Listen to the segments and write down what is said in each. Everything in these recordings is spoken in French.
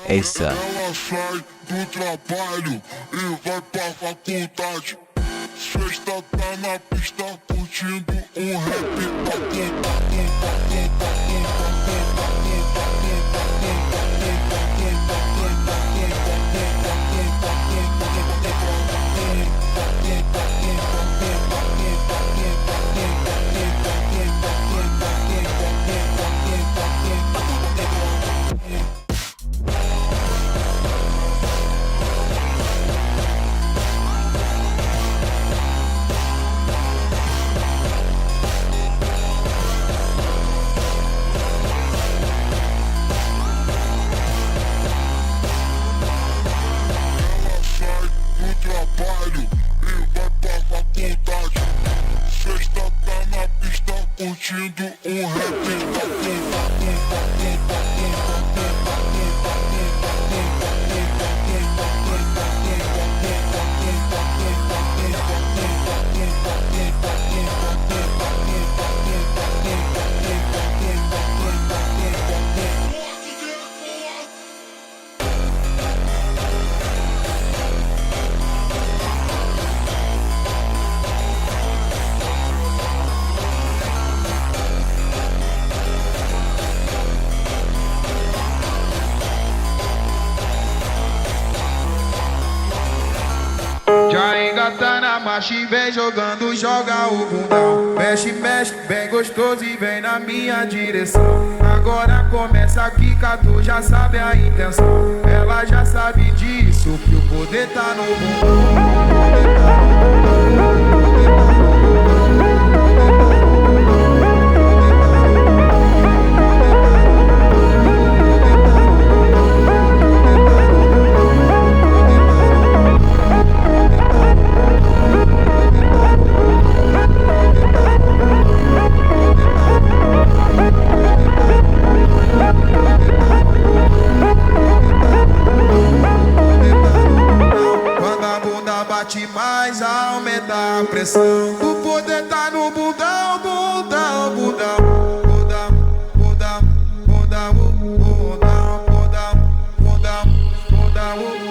Essa. Ela sai do trabalho e vai pra faculdade. Sexta tá na pista curtindo um rap. Curtindo um Já engata na marcha e vem jogando, joga o bundão. Mexe, mexe, bem gostoso e vem na minha direção. Agora começa a quica, tu já sabe a intenção. Ela já sabe disso, que o poder tá no bumbum. Bate mais, aumenta a pressão. O poder tá no bundão, bundão, bundão, bundão, bundão, bundão, bundão, bundão, bundão, bundão.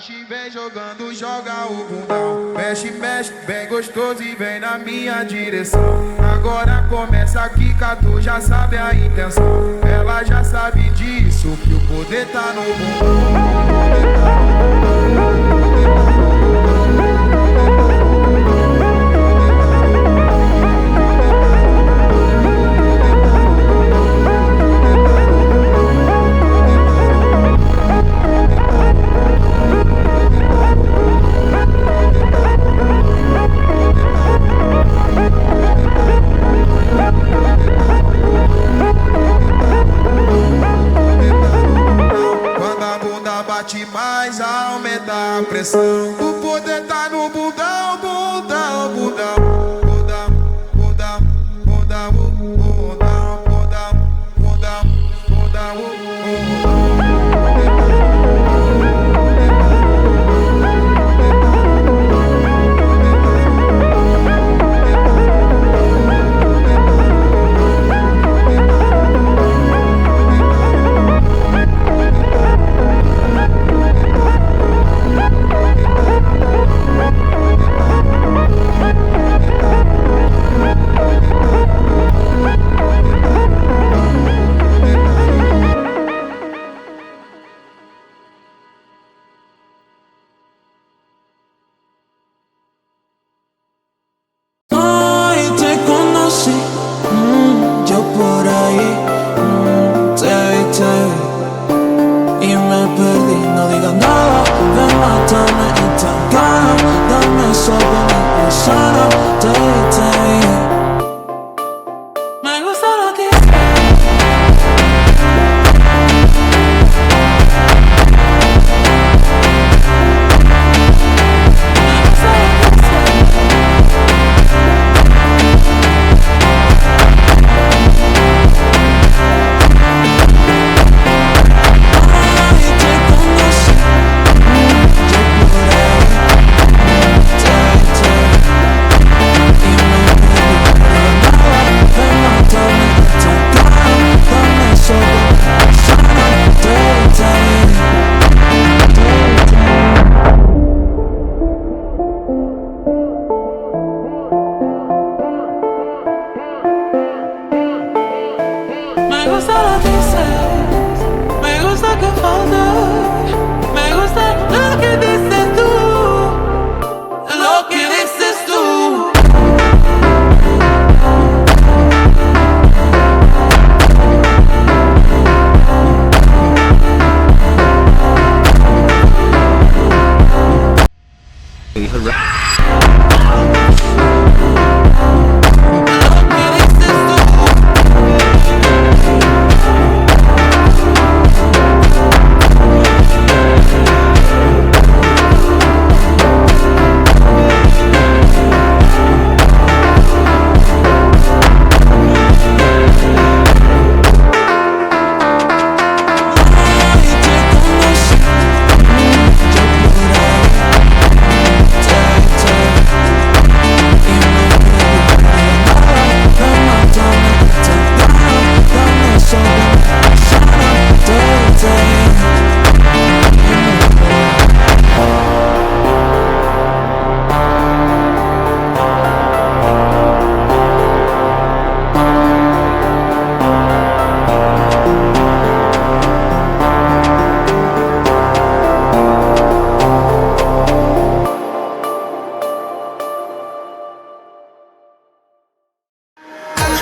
E vem jogando, joga o bundão. Mexe, mexe, bem gostoso e vem na minha direção. Agora começa a quica, tu já sabe a intenção. Ela já sabe disso, que o poder tá no bumbum.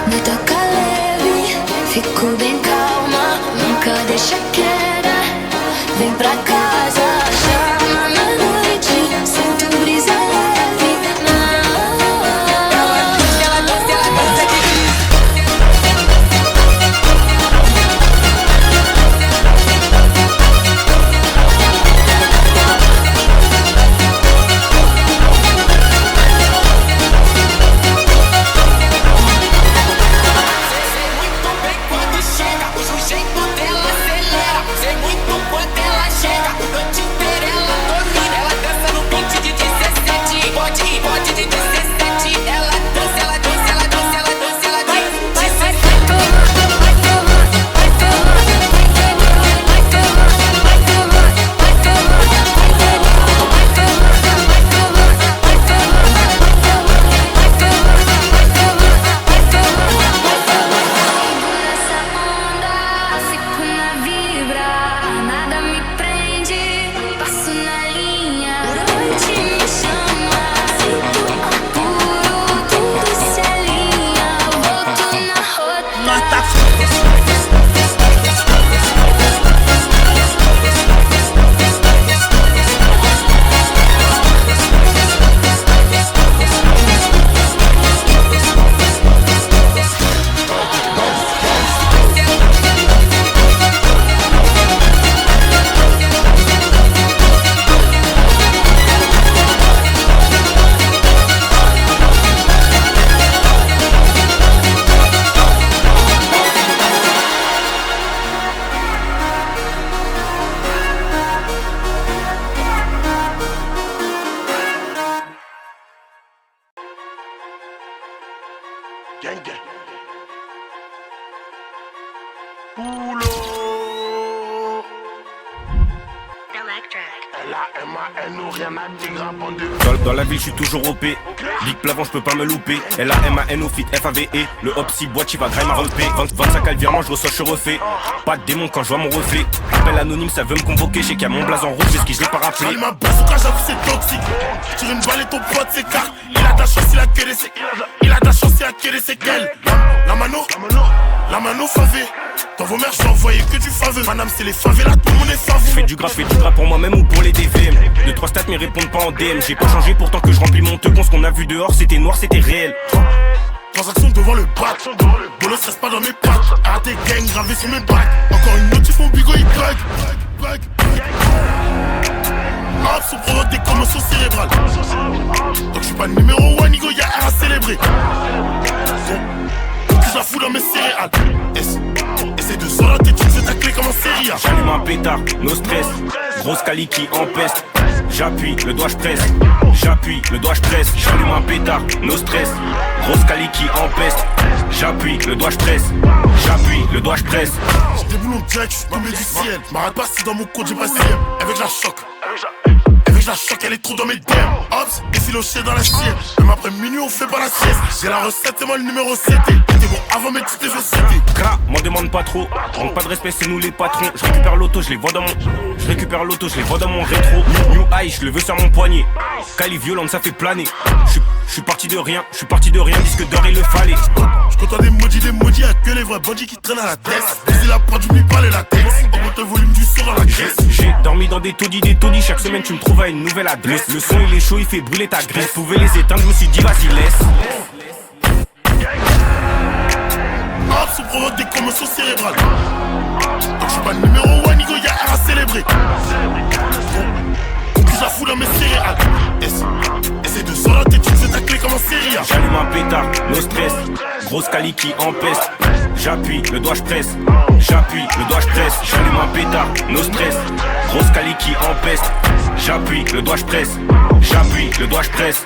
Me toca leve, fico bem calma, nunca deixa queda. Vem pra casa, chama na noite, sinto brisa leve. Ela dança Gang gang. Boulot. L-A-M-A-N-O, rien à dire, en deux. Dans la ville, je suis toujours OP. Big Plavon, je peux pas me louper. L-A-M-A-N-O, fit F-A-V-E. Le Hopsi boîte, il va grind ma repé. 25 alvirements, je reçois, je suis refait. Pas de démon quand je vois mon reflet. Appel anonyme, ça veut me convoquer. Je sais qu'il y a mon blason rouge, mais ce qui je l'ai pas rappelé. J'allume ma bazooka, j'avoue c'est toxique. Tire une balle et ton pote s'écarte. Il a de la chance, il a que des séquelles. Il a de la chance, il a que des séquelles. La mano favé. Dans vos mères, j'ai envoyé que du faveux. Madame, c'est les favelas, tout le monde est faveux. Je fais du gras pour moi-même ou pour les DVM. 2-3 stats mais répondent pas en DM. J'ai pas changé pourtant que je remplis mon teubon. Ce qu'on a vu dehors, c'était noir, c'était réel. Transaction devant le bat. Bolos reste pas dans mes pattes. Arrêtez gang gravé sur mes bacs. Encore une notif, mon bigot il craque. Ops, on provoque des commotions cérébrales. Donc je suis pas numéro 1, Nigo, y'a R à célébrer. Donc je la fous dans mes céréales. Essaye de s'orienter, tu sais ta clé comme en série A. J'allume un pétard, no stress. Grosse cali qui empeste. J'appuie, le doigt je presse. J'appuie, le doigt je presse. J'allume un pétard, no stress. Grosse cali qui empeste. J'appuie, le doigt je presse. J'appuie, le doigt je presse. J'ai des boulons direct, je suis tombé du ciel. M'arrête pas si dans mon code j'ai pas CM. Avec la choc. Avec la choc, elle est trop dans mes DM. Hops, effiloché dans la sienne. Même après minuit, on fait pas la sieste. J'ai la recette, c'est moi le numéro 7. T'es bon avant, mais tu t'es fait sauter. Gras, m'en demande pas trop. Manque pas de respect, c'est nous les patrons. Je récupère l'auto, je les vois dans mon rétro. New High, je le veux sur mon poignet. Cali violente, ça fait planer. Je suis parti de rien, disque d'or il le fallait. Je côtoie des maudits, y'a que les vrais bandits qui traînent à la tête. Baiser la prod, j'oublie pas les latex. Augmente le volume du son dans la graisse. J'ai dormi dans des taudis. Chaque semaine tu me trouves à une nouvelle adresse. Le son il est chaud, il fait brûler ta graisse. Je pouvais les éteindre, je me suis dit vas-y laisse. Abs provoque des commotions cérébrales. Donc je suis pas le numéro 1, Nigo, y'a R à célébrer. On bouge la foule à mes céréales. Essaye de s'orienter, tu sais ta clé comme un série. J'allume un pétard, no stress. Grosse cali qui empeste. J'appuie, le doigt je presse. J'appuie, le doigt je presse. J'allume un pétard, no stress. Grosse cali qui empeste. J'appuie, le doigt je presse. J'appuie, le doigt je presse.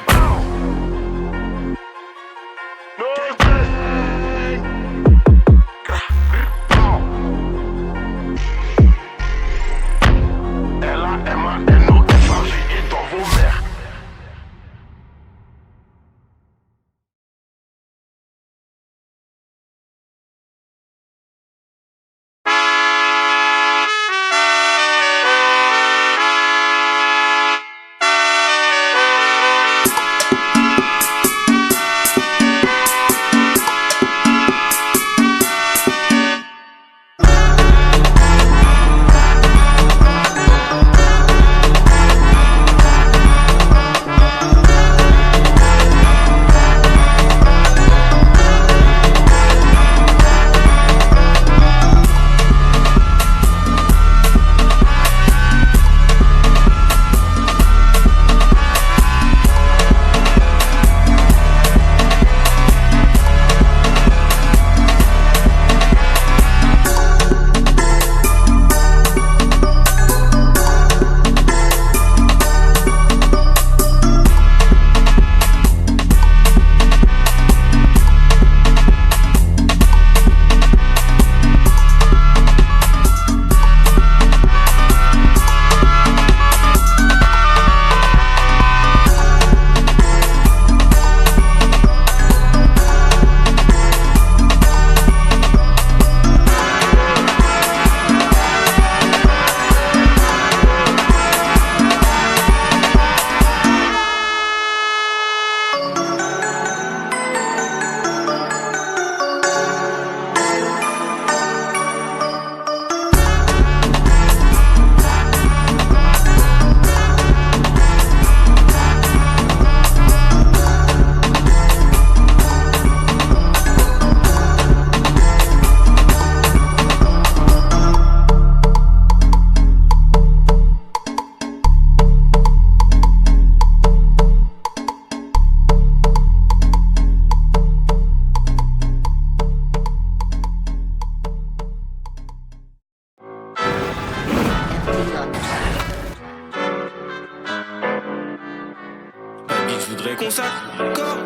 qu'on s'accorde,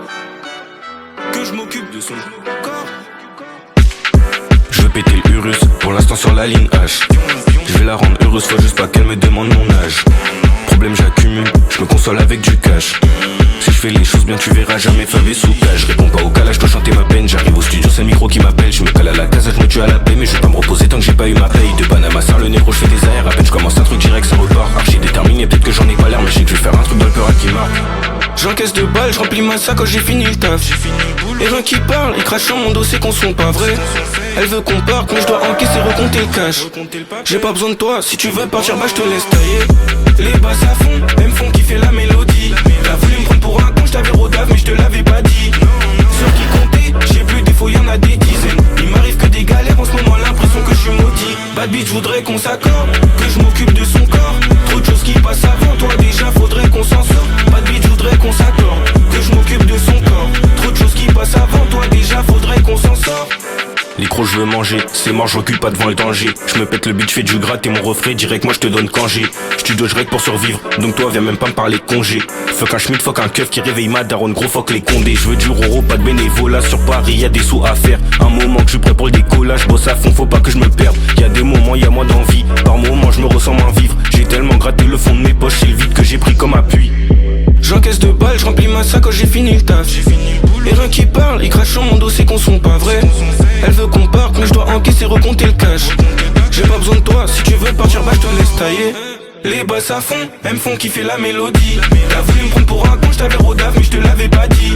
que je m'occupe de son corps. Je veux péter l'Urus, pour l'instant sur la ligne H. Je vais la rendre heureuse, faut juste pas qu'elle me demande mon âge. Problème j'accumule, je me console avec du cash. Si je fais les choses bien tu verras jamais favé sous cage. Je réponds pas au calage, je dois chanter ma peine. J'arrive au studio, c'est le micro qui m'appelle. Je me cale à la casa, je me tue à la paix. Mais je vais pas me reposer tant que j'ai pas eu ma paye. De Panama Sarre le négro, je fais des airs. À peine je commence un truc direct, ça repart. Archi déterminé, peut-être que j'en ai pas l'air. Mais je sais que je vais faire un truc dans le peur qui marque. J'encaisse de balles, je remplis ma sac quand j'ai fini le taf. Et rien qui parle, ils crachent sur mon dos, c'est qu'on sont pas vrais. Elle veut qu'on parte, mais je dois encaisser, recompter le cash. J'ai pas besoin de toi, si tu veux partir, bah je te laisse tailler. Les basses à fond, elles me font kiffer la mélodie. T'as voulu me prendre pour un con, je t'avais rodave, mais je te l'avais pas dit. Sur qui compter, j'ai plus défaut, y'en a des dizaines. Il m'arrive que des galères, en ce moment l'impression que je suis maudit. Bad bitch, voudrais qu'on s'accorde, que je m'occupe de son corps. Trop de choses qui passent avant toi, déjà faudrait qu'on s'en sorte. Bad bitch, voudrais qu'on s'accorde, que je m'occupe de son corps. Trop de choses qui passent avant toi, déjà faudrait qu'on s'en sorte. Les crocs je veux manger, c'est mort, je recule pas devant le danger. Je me pète le beat, je fais du gratte et mon refrain direct, moi je te donne congé. Studio je règle pour survivre, donc toi viens même pas me parler de congé. Fuck un schmidt, fuck un keuf qui réveille ma daronne, gros fuck les condés. Je veux du roro, pas de bénévolat, sur Paris y'a des sous à faire. Un moment que je suis prêt pour le décollage, bosse à fond, faut pas que je me perde. Y'a des moments, y'a moins d'envie, par moments je me ressens moins vivre. J'ai tellement gratté le fond de mes poches, c'est le vide que j'ai pris comme appui. J'encaisse de balles, je remplis ma sac quand j'ai fini le taf. Et rien qui parle, ils crachent sur mon dos, c'est qu'on sont pas vrais. Elle veut qu'on parte, mais je dois encaisser, recompter le cash. J'ai pas besoin de toi, si tu veux partir, bah je te laisse tailler. Les basses à fond, elles me font kiffer la mélodie. T'as voulu me prendre pour un con, je t'avais rodave, mais je te l'avais pas dit.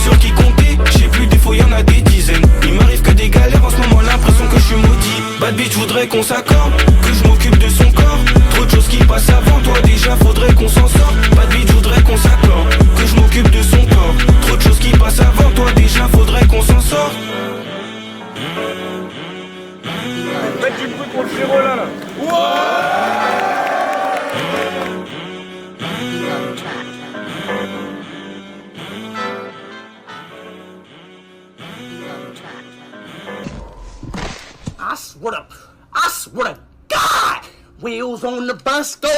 Sur qui compter, j'ai plus défaut, y'en a des dizaines. Il m'arrive que des galères, en ce moment l'impression que je suis maudit. Bad bitch, voudrais qu'on s'accorde, que je m'occupe de son corps. Trop de choses qui passent avant toi, déjà faudrait qu'on s'en sorte. swear to God, wheels on the bus go.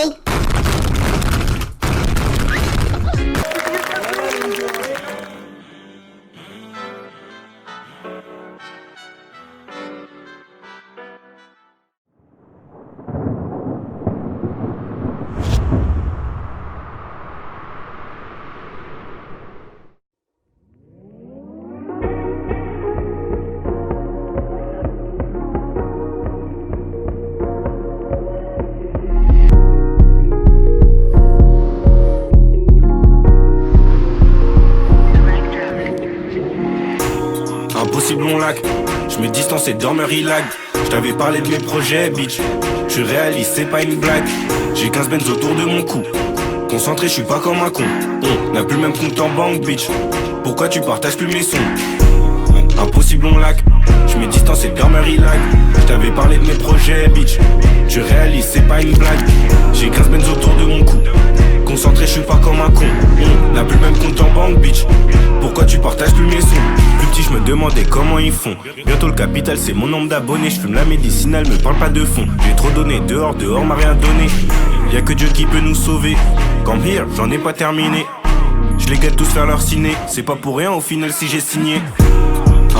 Impossible mon lac, je me distance et dormeur il lag. Je t'avais parlé de mes projets bitch, je réalise c'est pas une blague. J'ai 15 benz autour de mon cou, concentré je suis pas comme un con. On n'a plus le même compte en banque bitch, pourquoi tu partages plus mes sons? Impossible mon lac, je me distance et dormeur il lag. Je t'avais parlé de mes projets bitch, je réalise c'est pas une blague. J'ai 15 benz autour de mon cou, concentré je suis pas comme un con. On n'a plus le même compte en banque bitch, pourquoi tu partages plus mes sons? Plus petit je me demandais comment ils font. Bientôt le capital c'est mon nombre d'abonnés. Je fume la médicinale, me parle pas de fond. J'ai trop donné, dehors m'a rien donné. Y'a que Dieu qui peut nous sauver. Come here, j'en ai pas terminé. Je les guette tous faire leur ciné. C'est pas pour rien au final si j'ai signé.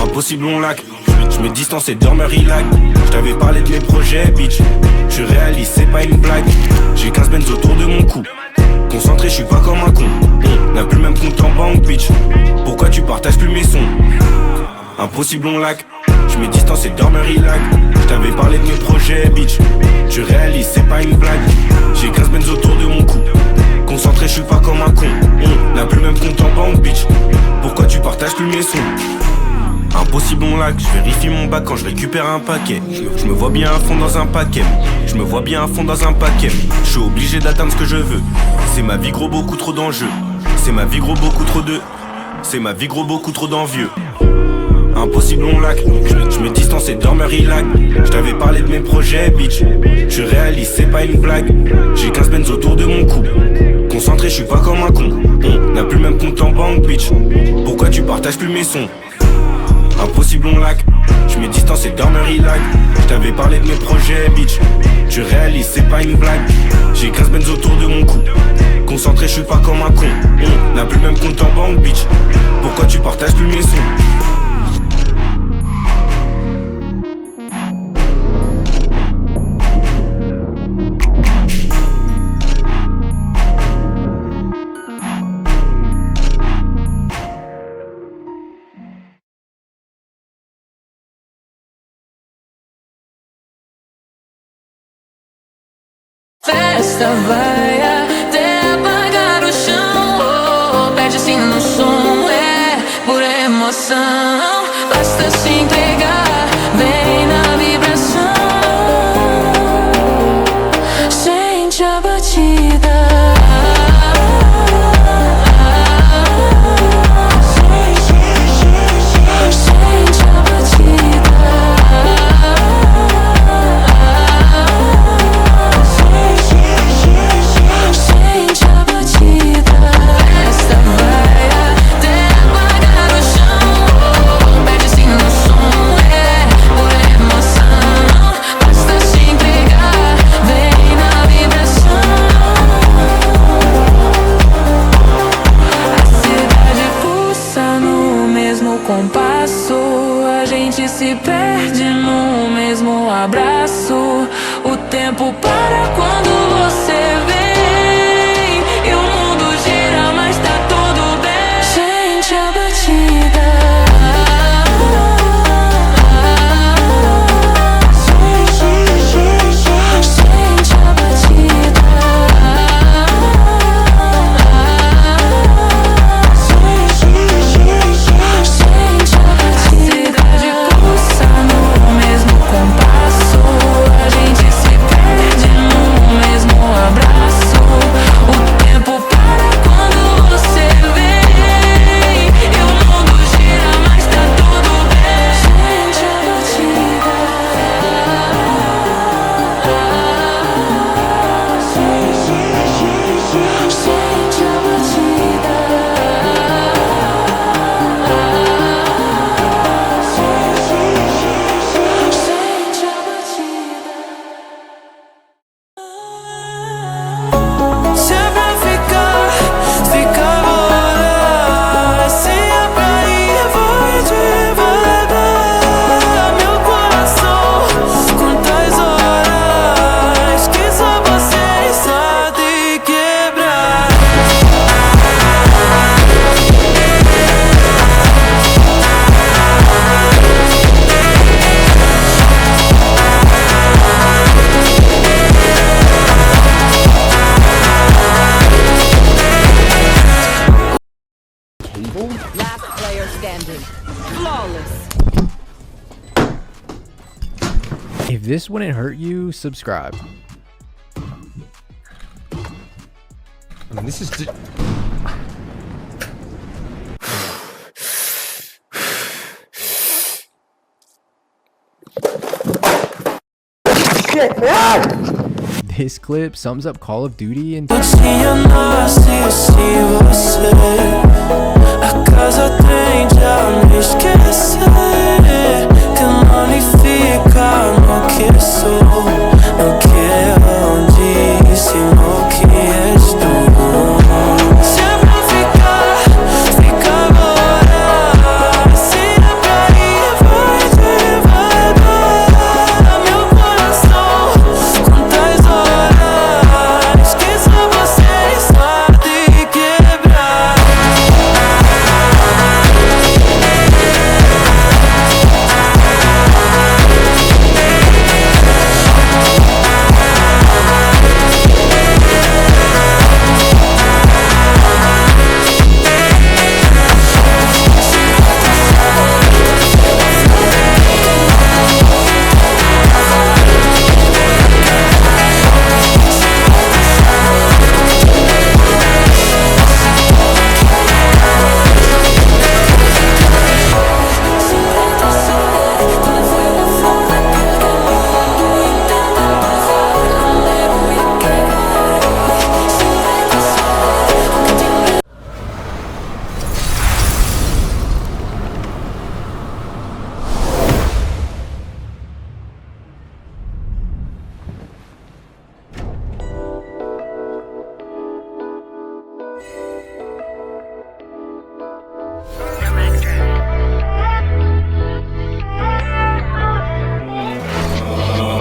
Impossible mon lac, je me distance et dormeur il lag. Je t'avais parlé de mes projets bitch, je réalise c'est pas une blague. J'ai 15 benz autour de mon cou, concentré je suis pas comme un con. On n'a plus le même compte en banque bitch, pourquoi tu partages plus mes sons? Impossible mon lac, je me distance et dormeur il lag. Je t'avais parlé de mes projets bitch, je réalise c'est pas une blague. J'ai 15 benz autour de mon cou, concentré je suis pas comme un con. On n'a plus le même compte en banque bitch, pourquoi tu partages plus mes sons? Impossible mon lac, je vérifie mon bac quand je récupère un paquet. Je me vois bien à fond dans un paquet. Je me vois bien à fond dans un paquet. Je suis obligé d'atteindre ce que je veux. C'est ma vie gros, beaucoup trop d'enjeux. C'est ma vie gros, beaucoup trop de. C'est ma vie gros, beaucoup trop d'envieux. Impossible mon lac, je me distance et dormeur il lag. Je t'avais parlé de mes projets bitch, je réalise c'est pas une blague. J'ai 15 benz autour de mon cou, concentré je suis pas comme un con. On n'a plus le même compte en banque bitch, pourquoi tu partages plus mes sons? Impossible mon lac, je me distance et dormeur il lag. Je t'avais parlé de mes projets bitch, je réalise c'est pas une blague. J'ai 15 benz autour de mon cou, concentré je suis pas comme un con. On n'a plus le même compte en banque bitch, pourquoi tu partages plus mes sons? Festa vai até apagar o chão, perde assim no som, é pura emoção. Basta se entregar, vem na vibração. Sente a batida. Se perde no mesmo abraço. O tempo para quando você vem e o mundo gira, mas tá tudo bem. Sente a batida. Sente a batida. Sente a batida. Pulsa no mesmo compasso, a gente se perde no mesmo abraço. standing. Flawless. If this wouldn't hurt you, subscribe. I mean, this is... This clip sums up Call of Duty and A casa tem já me esquecer. Que não me fica no que sou, no que eu disse, no que estou. Sempre fica agora. Se é pra ir, vai devagar. Meu coração, quantas horas que só você sabe quebrar.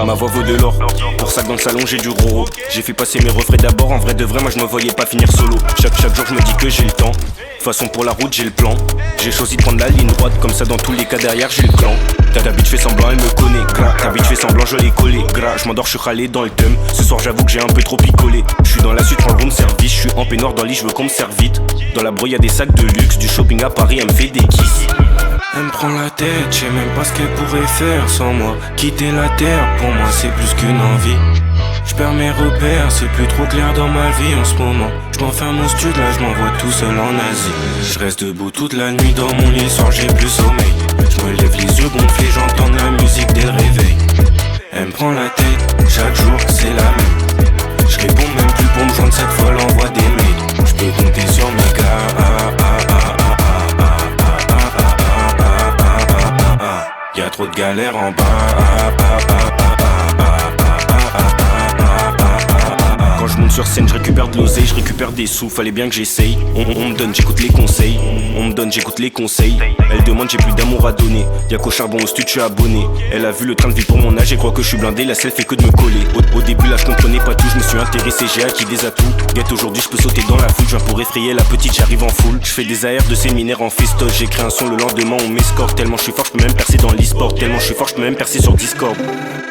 Ma voix vaut de l'or, pour ça que dans le salon j'ai du gros. J'ai fait passer mes refrains d'abord, en vrai de vrai moi je me voyais pas finir solo. Chaque jour je me dis que j'ai le temps, de toute façon pour la route j'ai le plan. J'ai choisi de prendre la ligne droite, comme ça dans tous les cas derrière j'ai le clan. Ta bitch fait semblant, elle me connaît, gras. Ta bitch fait semblant, je l'ai collé, gras. Je m'endors, je suis râlé dans le thème. Ce soir j'avoue que j'ai un peu trop picolé. Je suis dans la suite, prends le room service. Je suis en peignoir dans le lit, je veux qu'on me serve vite. Dans la brouille y'a des sacs de luxe, du shopping à Paris, elle me fait des kisses. Elle me prend la tête, je sais même pas ce qu'elle pourrait faire sans moi. Quitter la terre, pour moi c'est plus qu'une envie. Je perds mes repères, c'est plus trop clair dans ma vie en ce moment. Je m'enferme au stud, là je m'envoie tout seul en Asie. Je reste debout toute la nuit dans mon lit, le soir j'ai plus sommeil. Je me lève les yeux gonflés, j'entends de la musique dès le réveil. Elle me prend la tête, chaque jour c'est la même. Je réponds même plus pour me joindre, cette fois l'envoie des mails. Je peux compter sur mes gars. Y'a trop de galères en bas. Quand je monte sur scène, je récupère de l'oseille, je récupère des sous, fallait bien que j'essaye. On me donne, j'écoute les conseils. On me donne, j'écoute les conseils. Elle demande, j'ai plus d'amour à donner. Y'a qu'au charbon au studio, je suis abonné. Elle a vu le train de vie pour mon âge et croit que je suis blindé. La selle fait que de me coller. Au début là je comprenais pas tout, je me suis intéressé, j'ai acquis des atouts. Guette aujourd'hui je peux sauter dans la foule, je viens pour effrayer la petite, j'arrive en foule. Je fais des AR de séminaire en festoche, j'écris un son le lendemain on m'escorte. Tellement je suis fort, je peux même percer dans l'e-sport. Tellement je suis fort, je peux même percer sur Discord.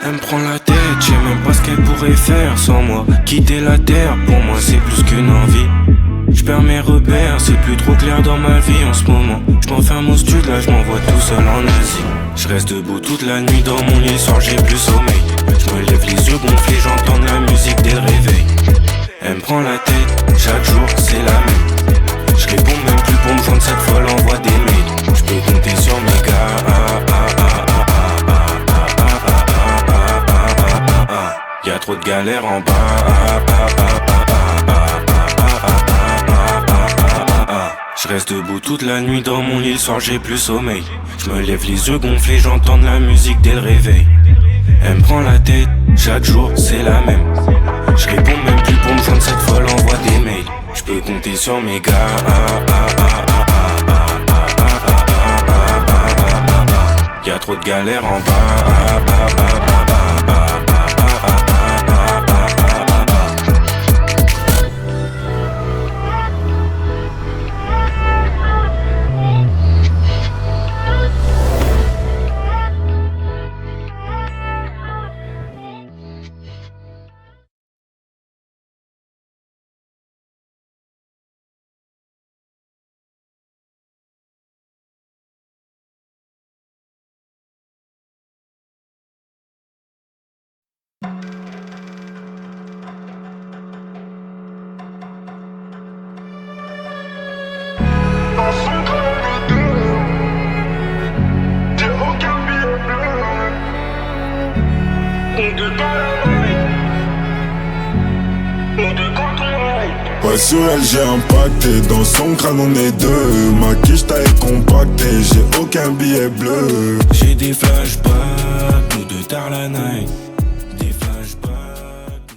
Elle me prend la tête, je sais même pas ce qu'elle pourrait faire sans moi. Quitter la terre, pour moi c'est plus qu'une envie. Je perds mes repères, c'est plus trop clair dans ma vie en ce moment. Je m'enferme au stud, là je m'envoie tout seul en Asie. Je reste debout toute la nuit dans mon lit, le soir j'ai plus sommeil. Je me lève les yeux gonflés, j'entends de la musique dès le réveil. Elle me prend la tête, chaque jour c'est la même. Je réponds même plus pour me joindre, cette fois l'envoie des mails. Je peux compter sur mes gars. Y'a trop de galères en bas. Je reste debout toute la nuit dans mon lit, le soir j'ai plus sommeil. Je me lève les yeux gonflés, j'entends de la musique dès le réveil. Elle me prend la tête, chaque jour c'est la même. Je réponds même plus pour me joindre, cette fois l'envoie des mails. Je peux compter sur mes gars. Y'a trop de galères en bas. Ouais, sur elle j'ai impacté, dans son crâne on est deux. Ma quiche taille compactée, j'ai aucun billet bleu. J'ai des flashbacks, tout de tard la night. Des flashbacks,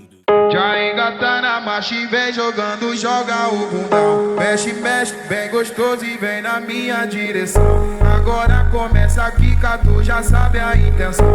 Já engata na marcha e vem jogando, joga o bundão. Mexe, mexe, bem gostoso e vem na minha direção. Agora começa a quica, tu já sabe a intenção.